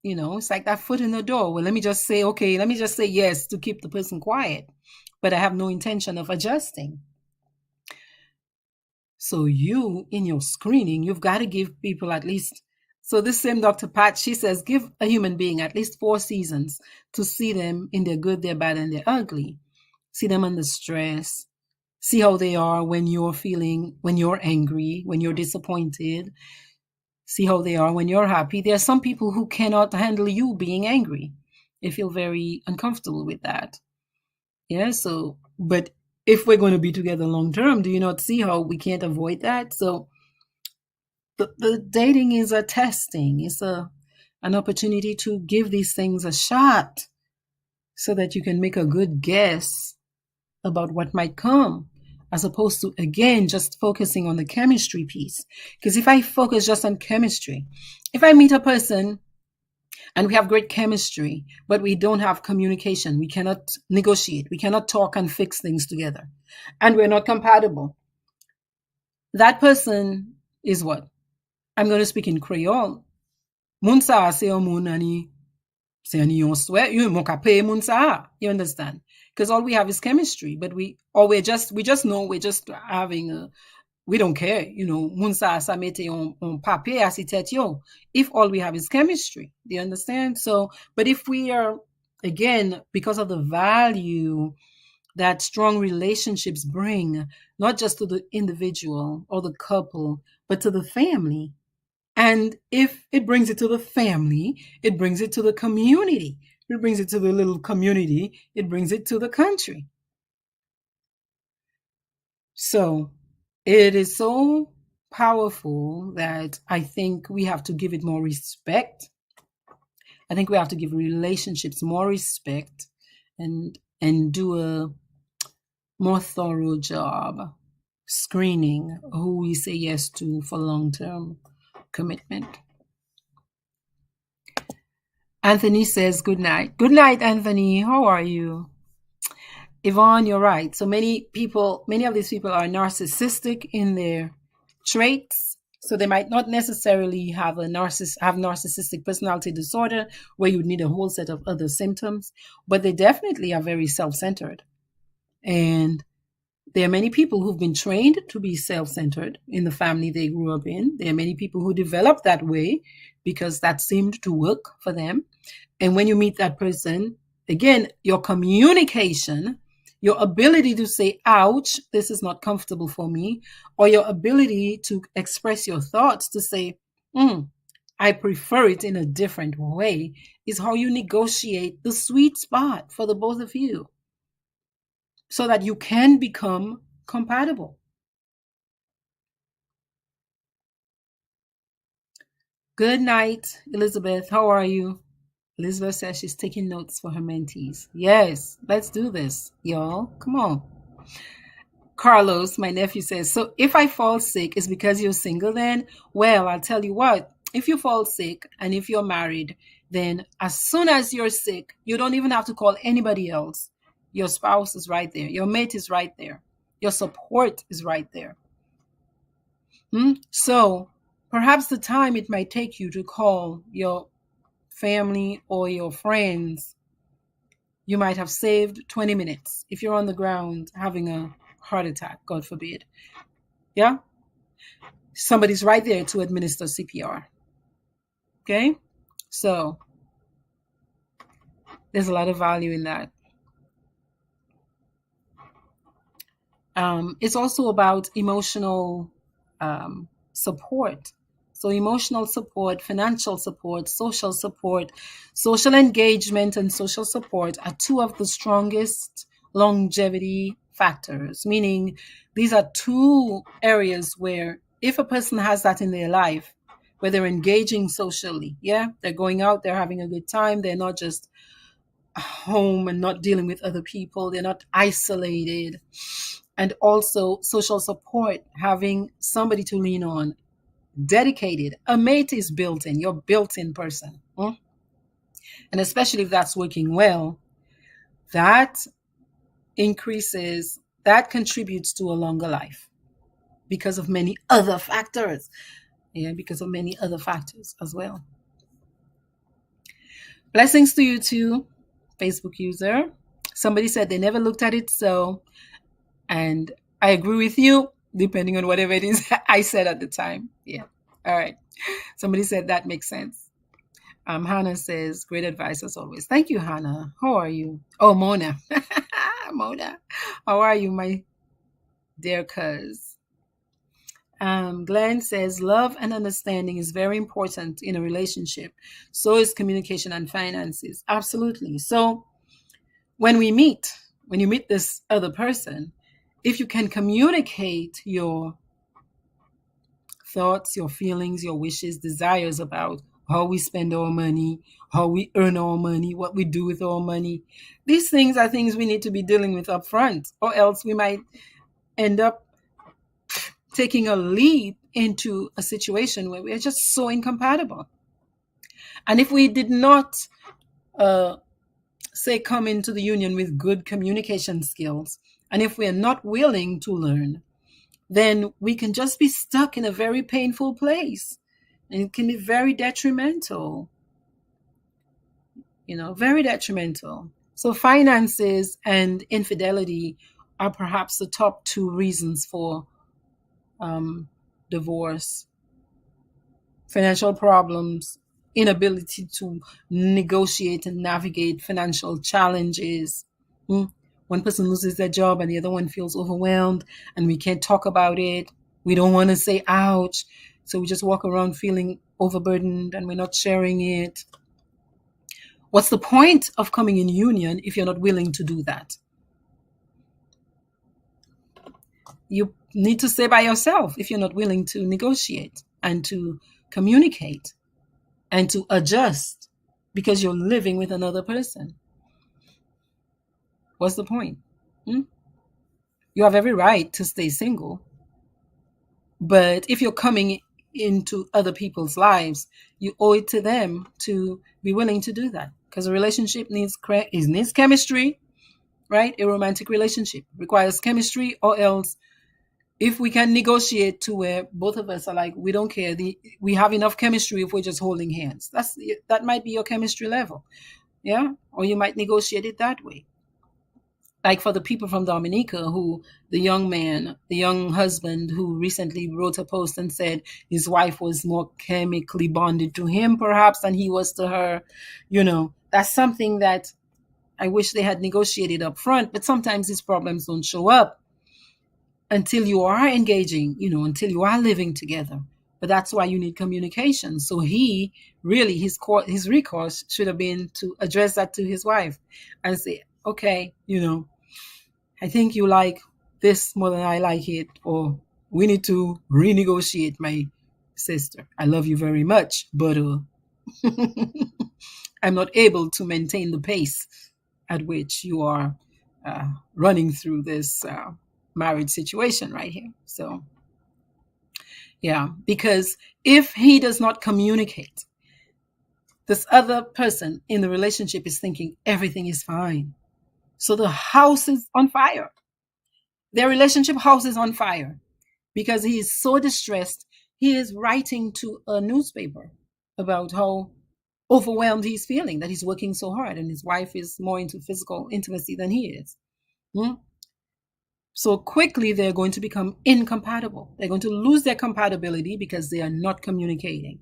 It's like that foot in the door. Well, let me just say, okay, let me just say yes to keep the person quiet, but I have no intention of adjusting. So you, in your screening, you've got to give people at least, so this same Dr. Pat, she says, give a human being at least 4 seasons to see them in their good, their bad, and their ugly. See them under stress. See how they are when you're angry, when you're disappointed. See how they are when you're happy. There are some people who cannot handle you being angry. They feel very uncomfortable with that. Yeah, so, but if we're going to be together long term, do you not see how we can't avoid that? So the dating is a testing. It's an opportunity to give these things a shot so that you can make a good guess about what might come, as opposed to, again, just focusing on the chemistry piece. Because if I focus just on chemistry, if I meet a person and we have great chemistry, but we don't have communication, we cannot negotiate, we cannot talk and fix things together, and we're not compatible, that person is what? I'm going to speak in Creole. Moun sa se yon moun ani, se ani yon sweat, you moun ka pay moun sa. You understand? Because all we have is chemistry, but we just know we're just having we don't care, moun sa mette yon papier asi tet yo. If all we have is chemistry, do you understand? So, but if we are, again, because of the value that strong relationships bring, not just to the individual or the couple, but to the family. And if it brings it to the family, it brings it to the community. It brings it to the little community. It brings it to the country. So it is so powerful that I think we have to give it more respect. I think we have to give relationships more respect and do a more thorough job screening who we say yes to for long-term commitment. Anthony says good night. Good night, Anthony. How are you? Yvonne, you're right. So many of these people are narcissistic in their traits. So they might not necessarily have narcissistic personality disorder where you need a whole set of other symptoms, but they definitely are very self-centered. And there are many people who've been trained to be self-centered in the family they grew up in. There are many people who developed that way because that seemed to work for them. And when you meet that person, again, your communication, your ability to say, ouch, this is not comfortable for me, or your ability to express your thoughts to say, I prefer it in a different way, is how you negotiate the sweet spot for the both of you so that you can become compatible. Good night, Elizabeth. How are you? Elizabeth says she's taking notes for her mentees. Yes, let's do this, y'all. Come on. Carlos, my nephew, says, so if I fall sick, it's because you're single then? Well, I'll tell you what. If you fall sick and if you're married, then as soon as you're sick, you don't even have to call anybody else. Your spouse is right there. Your mate is right there. Your support is right there. So perhaps the time it might take you to call your family or your friends you might have saved 20 minutes if you're on the ground having a heart attack, God forbid. Yeah? Somebody's right there to administer CPR. Okay? So there's a lot of value in that. It's also about emotional support. So emotional support, financial support, social engagement, and social support are two of the strongest longevity factors, meaning these are two areas where if a person has that in their life, where they're engaging socially, yeah, they're going out, they're having a good time, they're not just home and not dealing with other people, they're not isolated, and also social support, having somebody to lean on, dedicated. A mate is built in, you're built in person. And especially if that's working well, that contributes to a longer life because of many other factors. Yeah, because of many other factors as well. Blessings to you too, Facebook user. Somebody said they never looked at it so, and I agree with you, depending on whatever it is I said at the time. Yeah. All right. Somebody said that makes sense. Hannah says, great advice as always. Thank you, Hannah. How are you? Oh, Mona. Mona. How are you, my dear cuz? Glenn says, love and understanding is very important in a relationship. So is communication and finances. Absolutely. So when you meet this other person, if you can communicate your thoughts, your feelings, your wishes, desires about how we spend our money, how we earn our money, what we do with our money, these things are things we need to be dealing with up front, or else we might end up taking a leap into a situation where we are just so incompatible. And if we did not say come into the union with good communication skills, and if we are not willing to learn, then we can just be stuck in a very painful place, and it can be very detrimental, very detrimental. So finances and infidelity are perhaps the top two reasons for divorce. Financial problems, inability to negotiate and navigate financial challenges. One person loses their job and the other one feels overwhelmed, and we can't talk about it. We don't want to say ouch. So we just walk around feeling overburdened and we're not sharing it. What's the point of coming in union if you're not willing to do that? You need to stay by yourself if you're not willing to negotiate and to communicate and to adjust because you're living with another person. What's the point? You have every right to stay single. But if you're coming into other people's lives, you owe it to them to be willing to do that, because a relationship needs chemistry, right? A romantic relationship requires chemistry, or else if we can negotiate to where both of us are like, we don't care, we have enough chemistry if we're just holding hands. That might be your chemistry level. Yeah. Or you might negotiate it that way. Like for the people from Dominica the young husband who recently wrote a post and said his wife was more chemically bonded to him perhaps than he was to her. That's something that I wish they had negotiated up front, but sometimes these problems don't show up until you are engaging, until you are living together. But that's why you need communication. So his recourse should have been to address that to his wife and say, okay, I think you like this more than I like it, or we need to renegotiate, my sister. I love you very much, but I'm not able to maintain the pace at which you are running through this marriage situation right here. So, yeah, because if he does not communicate, this other person in the relationship is thinking everything is fine. So the house is on fire. Their relationship house is on fire because he is so distressed. He is writing to a newspaper about how overwhelmed he's feeling, that he's working so hard and his wife is more into physical intimacy than he is. So quickly they're going to become incompatible. They're going to lose their compatibility because they are not communicating.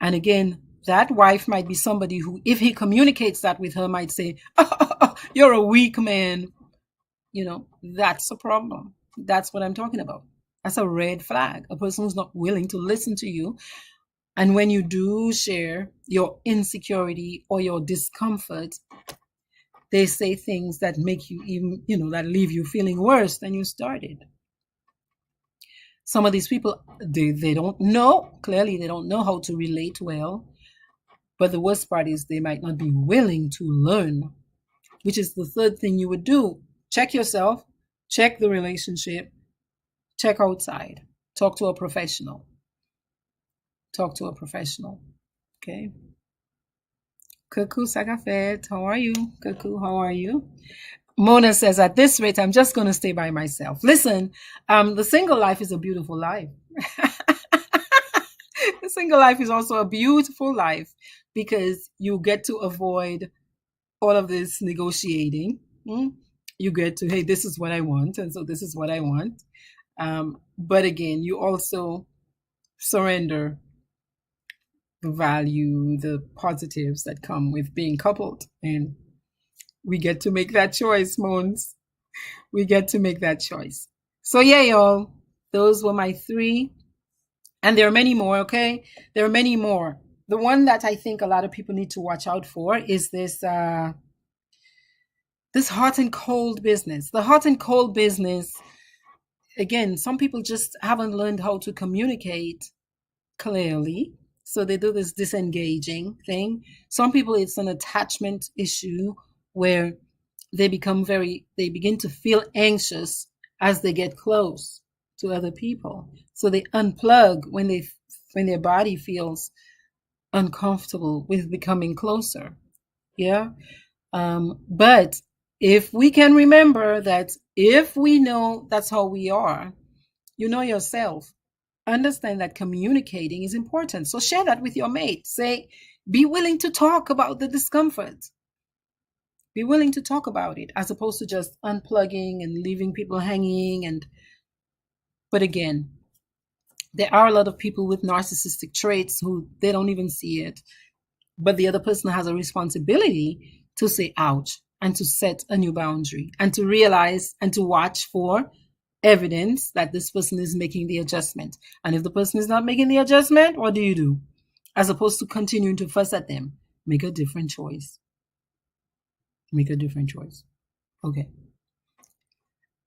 And again, that wife might be somebody who, if he communicates that with her, might say, oh, you're a weak man. That's a problem. That's what I'm talking about. That's a red flag. A person who's not willing to listen to you. And when you do share your insecurity or your discomfort, they say things that make you even, that leave you feeling worse than you started. Some of these people, they don't know, clearly they don't know how to relate well. But the worst part is they might not be willing to learn, which is the third thing you would do. Check yourself, check the relationship, check outside, talk to a professional. Talk to a professional. Okay. Kuku Sagafet, how are you? Kuku, how are you? Mona says, at this rate, I'm just going to stay by myself. Listen, the single life is a beautiful life. The single life is also a beautiful life because you get to avoid all of this negotiating. You get to, hey, this is what I want, and so this is what I want. But again, you also surrender the value, the positives that come with being coupled. And we get to make that choice, Mons. We get to make that choice. So yeah, y'all, those were my 3. And there are many more, okay? There are many more. The one that I think a lot of people need to watch out for is this hot and cold business. The hot and cold business, again, some people just haven't learned how to communicate clearly. So they do this disengaging thing. Some people, it's an attachment issue where they begin to feel anxious as they get close to other people. So they unplug when their body feels uncomfortable with becoming closer. Yeah. But if we can remember that, if we know that's how we are, you know yourself, understand that communicating is important. So share that with your mate. Say, be willing to talk about the discomfort. Be willing to talk about it, as opposed to just unplugging and leaving people hanging. But again, there are a lot of people with narcissistic traits who they don't even see it. But the other person has a responsibility to say ouch and to set a new boundary and to realize and to watch for evidence that this person is making the adjustment. And if the person is not making the adjustment, what do you do? As opposed to continuing to fuss at them, make a different choice. Make a different choice. Okay.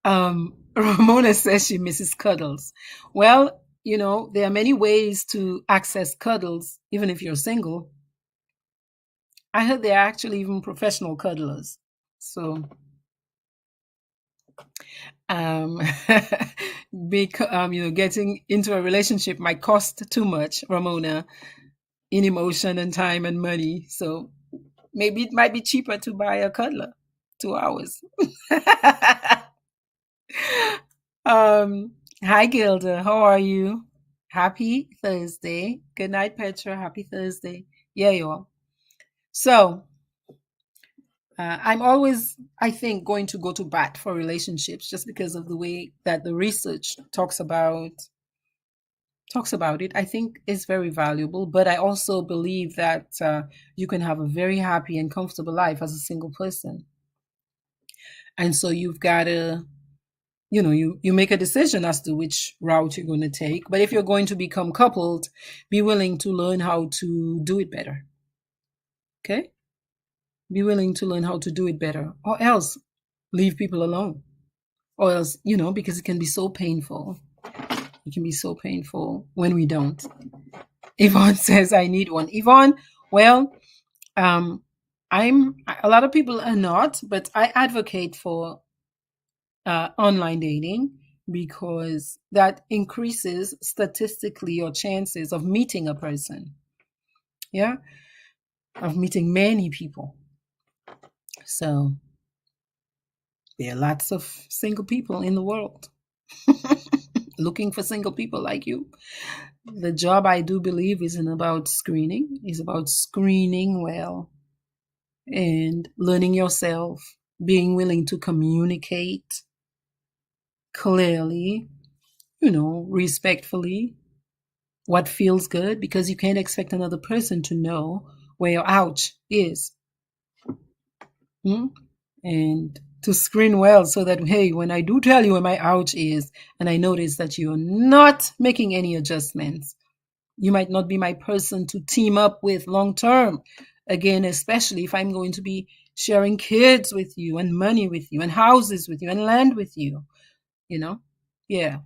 Ramona says she misses cuddles. Well, there are many ways to access cuddles, even if you're single. I heard there are actually even professional cuddlers. So, getting into a relationship might cost too much, Ramona, in emotion and time and money. So maybe it might be cheaper to buy a cuddler. 2 hours. Hi, Gilda. How are you? Happy Thursday. Good night, Petra. Happy Thursday. Yeah, you are. So, I'm always, I think, going to go to bat for relationships just because of the way that the research talks about it. I think it's very valuable, but I also believe that you can have a very happy and comfortable life as a single person. And so you've got to, you make a decision as to which route you're going to take. But if you're going to become coupled, be willing to learn how to do it better. Okay? Be willing to learn how to do it better, or else leave people alone. Or else, because it can be so painful. It can be so painful when we don't. Yvonne says, I need one. Yvonne, well, a lot of people are not, but I advocate for online dating because that increases statistically your chances of meeting a person. Yeah. Of meeting many people. So there are lots of single people in the world looking for single people like you. The job, I do believe, isn't about screening. It's about screening well and learning yourself, being willing to communicate clearly, respectfully, what feels good, because you can't expect another person to know where your ouch is. Hmm? And to screen well so that, hey, when I do tell you where my ouch is and I notice that you're not making any adjustments, you might not be my person to team up with long term. Again, especially if I'm going to be sharing kids with you and money with you and houses with you and land with you, you know? Yeah.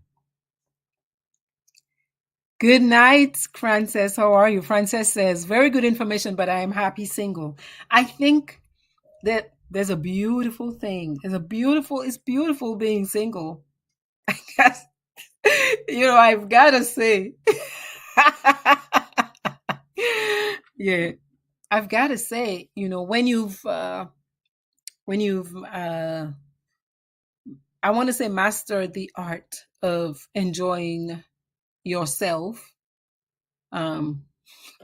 Good night, Frances. How are you? Frances says, very good information, but I am happy single. I think that there's a beautiful thing. It's beautiful being single. I guess, I've got to say, yeah, I've got to say, when you've I want to say mastered the art of enjoying yourself. Um,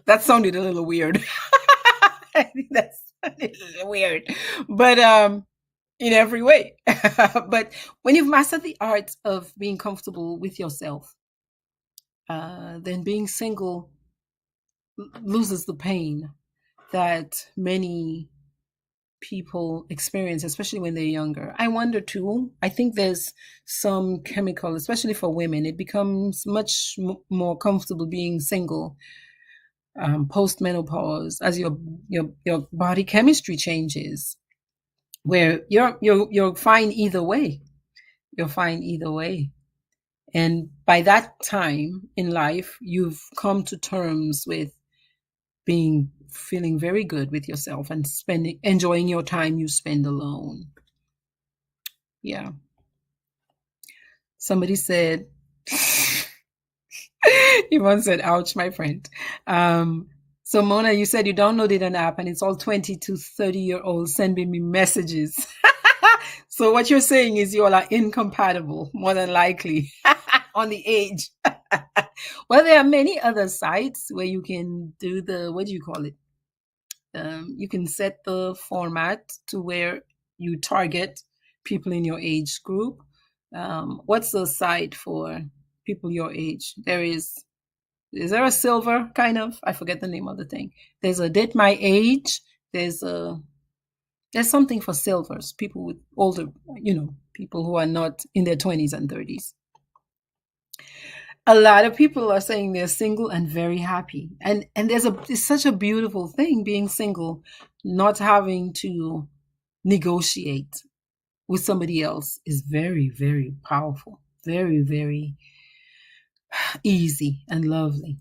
that sounded a little weird. I think that's weird, but in every way. But when you've mastered the art of being comfortable with yourself, then being single loses the pain that many people experience, especially when they're younger. I wonder too. I think there's some chemical, especially for women. It becomes much more comfortable being single post menopause as your body chemistry changes, where you're fine either way. You're fine either way. And by that time in life, you've come to terms with feeling very good with yourself and enjoying your time you spend alone. Yeah. Somebody said, Yvonne said, ouch, my friend. So Mona, you said you downloaded an app and it's all 20 to 30-year-olds sending me messages. So what you're saying is you all are incompatible, more than likely, on the age. Well, there are many other sites where you can do what do you call it? You can set the format to where you target people in your age group. What's the site for people your age? Is there a silver kind of? I forget the name of the thing. There's a date my age. There's something for silvers, people with older, people who are not in their 20s and 30s. A lot of people are saying they're single and very happy. And it's such a beautiful thing being single, not having to negotiate with somebody else is very, very powerful. Very, very easy and lovely.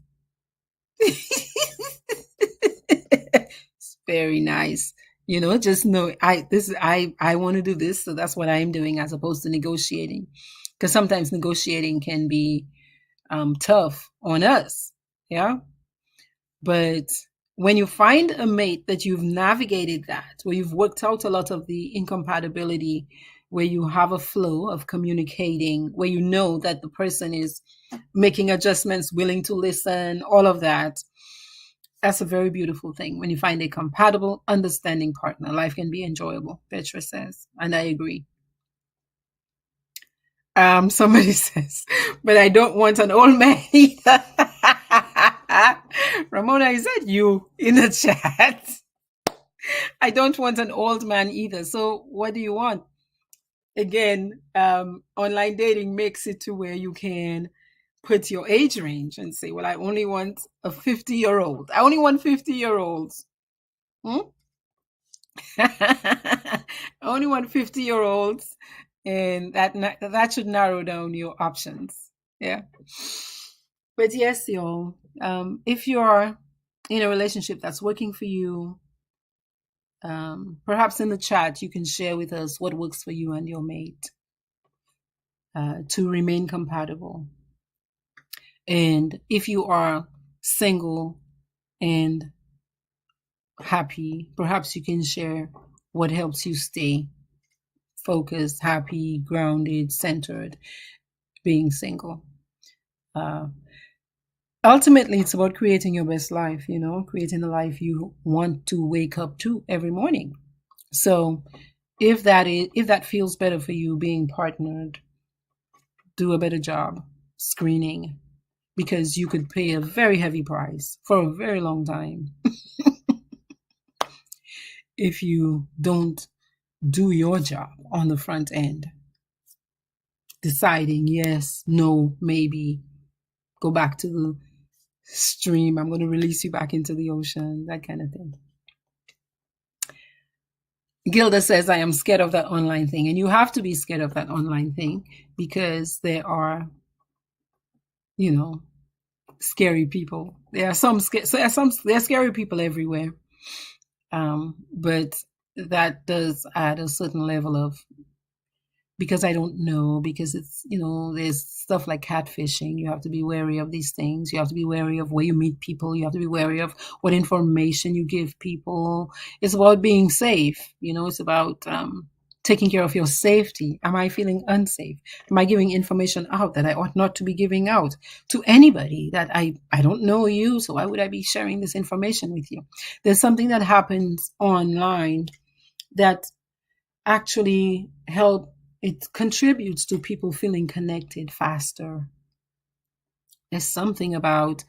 It's very nice. Just know I want to do this, so that's what I'm doing as opposed to negotiating. Because sometimes negotiating can be tough on us. Yeah. But when you find a mate that you've navigated that, where you've worked out a lot of the incompatibility, where you have a flow of communicating, where you know that the person is making adjustments, willing to listen, all of that, that's a very beautiful thing. When you find a compatible, understanding partner, life can be enjoyable, Petra says. And I agree. Somebody says, but I don't want an old man either. Ramona, is that you in the chat? I don't want an old man either. So what do you want? Again, online dating makes it to where you can put your age range and say, well, I only want a 50-year-old. I only want 50-year-olds. Hmm? I only want 50-year-olds. And that should narrow down your options. Yeah. But yes, y'all, if you're in a relationship that's working for you, perhaps in the chat you can share with us what works for you and your mate to remain compatible. And if you are single and happy, perhaps you can share what helps you stay focused, happy, grounded, centered, being single. ultimately it's about creating your best life, creating the life you want to wake up to every morning. So if that feels better for you being partnered, do a better job screening, because you could pay a very heavy price for a very long time if you don't do your job on the front end, deciding yes, no, maybe, go back to the stream, I'm going to release you back into the ocean, that kind of thing. Gilda says, I am scared of that online thing. And you have to be scared of that online thing, because there are, scary people. There are scary people everywhere. But that does add a certain level of, because I don't know, because it's, there's stuff like catfishing. You have to be wary of these things. You have to be wary of where you meet people. You have to be wary of what information you give people. It's about being safe. It's about taking care of your safety. Am I feeling unsafe? Am I giving information out that I ought not to be giving out to anybody that I don't know you? So why would I be sharing this information with you? There's something that happens online that actually it contributes to people feeling connected faster. There's something about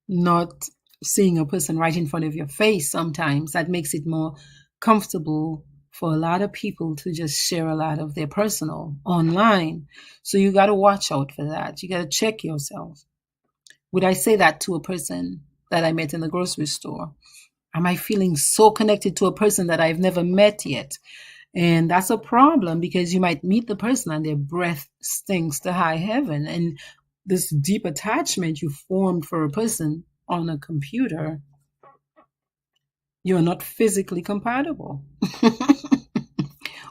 not seeing a person right in front of your face sometimes that makes it more comfortable for a lot of people to just share a lot of their personal online. So you got to watch out for that. You got to check yourself. Would I say that to a person that I met in the grocery store? Am I feeling so connected to a person that I've never met yet? And that's a problem, because you might meet the person and their breath stinks to high heaven. And this deep attachment you formed for a person on a computer, you're not physically compatible.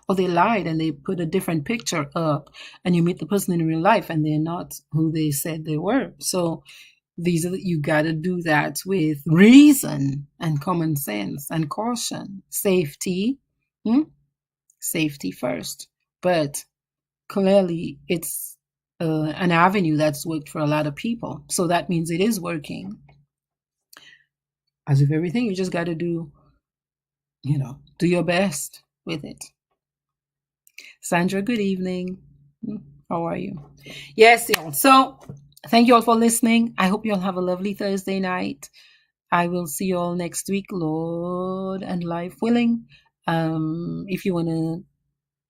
Or they lied and they put a different picture up, and you meet the person in real life and they're not who they said they were. So you got to do that with reason and common sense and caution. Safety first. But clearly it's an avenue that's worked for a lot of people. So that means it is working. As with everything, you just got to do your best with it. Sandra, good evening. How are you? Yes, y'all. So thank you all for listening. I hope you all have a lovely Thursday night. I will see you all next week, Lord and life willing. If you want to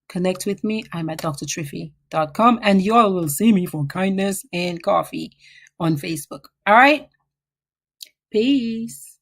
connect with me, I'm at drtriffy.com, and you all will see me for kindness and coffee on Facebook. All right. Peace.